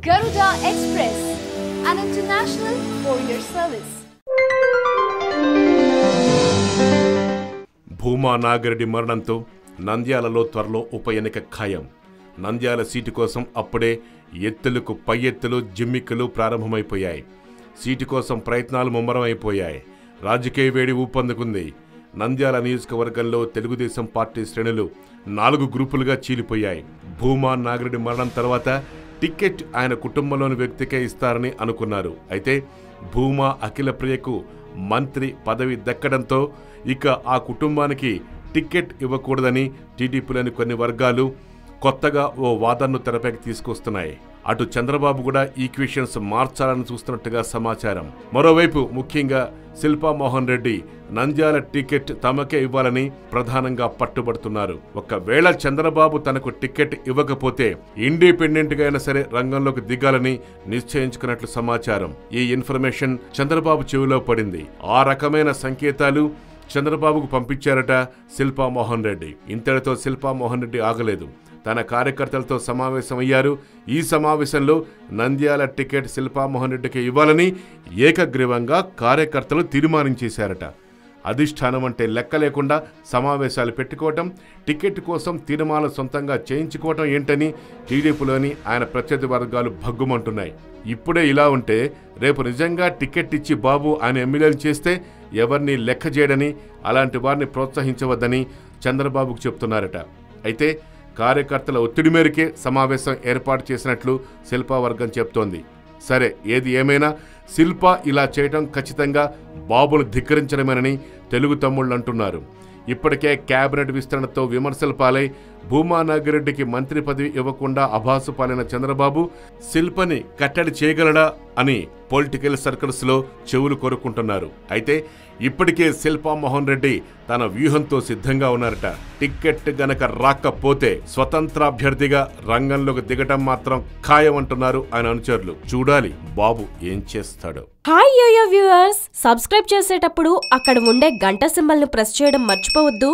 Garuda Express, an international courier service. Bhuma Nagireddy మరణంతో నంద్యాలలో త్వరలో ఉప ఎన్నిక ఖాయం. నంద్యాల సీటు కోసం అప్పుడే ఎత్తులకు పై ఎత్తులు జిమ్మిక్కులు ప్రారంభమైపోయాయి. సీటు కోసం ప్రయత్నాలు ముమ్మరమైపోయాయి. రాజకీయ వేడి ఊపందుకుంది. నంద్యాల నియోజకవర్గంలో తెలుగుదేశం పార్టీ శ్రేణులు 4 గ్రూపులుగా చీలిపోయాయి. భూమా నాగిరెడ్డి మరణం తర్వాత టికెట్ ఆయన కుటుంబంలోని వ్యక్తికే ఇస్తారని అనుకున్నారు. అయితే భూమా అఖిలప్రియకు మంత్రి పదవి దక్కడంతో ఇక ఆ కుటుంబానికి టికెట్ ఇవ్వకూడదని టీడీపీలోని కొన్ని వర్గాలు కొత్తగా ఓ వాదనను తెరపైకి తీసుకొస్తున్నాయి. అటు చంద్రబాబు కూడా ఈక్వేషన్స్ మార్చాలని చూస్తున్నట్టుగా సమాచారం. మరోవైపు ముఖ్యంగా శిల్పా మోహన్ రెడ్డి నంద్యాల టికెట్ తమకే ఇవ్వాలని ప్రధానంగా పట్టుబడుతున్నారు. ఒకవేళ చంద్రబాబు తనకు టికెట్ ఇవ్వకపోతే ఇండిపెండెంట్ గా అయినా సరే రంగంలోకి దిగాలని నిశ్చయించుకున్నట్లు సమాచారం. ఈ ఇన్ఫర్మేషన్ చంద్రబాబు చెవిలో పడింది. ఆ రకమైన సంకేతాలు చంద్రబాబుకు పంపించారట శిల్పా మోహన్ రెడ్డి. ఇంతటితో శిల్పా మోహన్ రెడ్డి ఆగలేదు. తన కార్యకర్తలతో సమావేశమయ్యారు. ఈ సమావేశంలో నంద్యాల టికెట్ శిల్పా మోహన్ రెడ్డికి ఇవ్వాలని ఏకగ్రీవంగా కార్యకర్తలు తీర్మానించేశారట. అధిష్టానం అంటే లెక్క లేకుండా సమావేశాలు పెట్టుకోవటం, టికెట్ కోసం తీర్మానాలు సొంతంగా చేయించుకోవటం ఏంటని టీడీపీలోని ఆయన ప్రత్యర్థి వర్గాలు భగ్గుమంటున్నాయి. ఇప్పుడే ఇలా ఉంటే రేపు నిజంగా టికెట్ ఇచ్చి బాబు ఆయన ఎమ్మెల్యేలు చేస్తే ఎవరిని లెక్క చేయడని, అలాంటి వారిని ప్రోత్సహించవద్దని చంద్రబాబుకు చెప్తున్నారట. అయితే కార్యకర్తల ఒత్తిడి మేరకే సమావేశం ఏర్పాటు చేసినట్లు శిల్పా వర్గం చెప్తోంది. సరే, ఏది ఏమైనా శిల్పా ఇలా చేయటం ఖచ్చితంగా బాబును ధిక్కరించడమేనని తెలుగు తమ్ముళ్ళు అంటున్నారు. ఇప్పటికే కేబినెట్ విస్తరణతో విమర్శల పాలై భూమా నాగిరెడ్డికి మంత్రి పదవి ఇవ్వకుండా అభాసు పాలైన చంద్రబాబు శిల్పని కట్టడి చేయగలడా అని పొలిటికల్ సర్కిల్స్ లో చెవులు కోరుకుంటున్నారు. అయితే ఇప్పటికే శిల్పా మోహన్ రెడ్డి తన వ్యూహంతో సిద్ధంగా ఉన్నారట. టికెట్ గనక రాకపోతే స్వతంత్ర అభ్యర్థిగా రంగంలోకి దిగటం మాత్రం ఖాయమంటున్నారు ఆయన అనుచరులు. చూడాలి బాబు ఏం చేస్తాడో. హాయ్ యోయో వ్యూవర్స్, సబ్స్క్రైబ్ చేసేటప్పుడు అక్కడ ఉండే గంట సింబల్ ను ప్రెస్ చేయడం మర్చిపోవద్దు.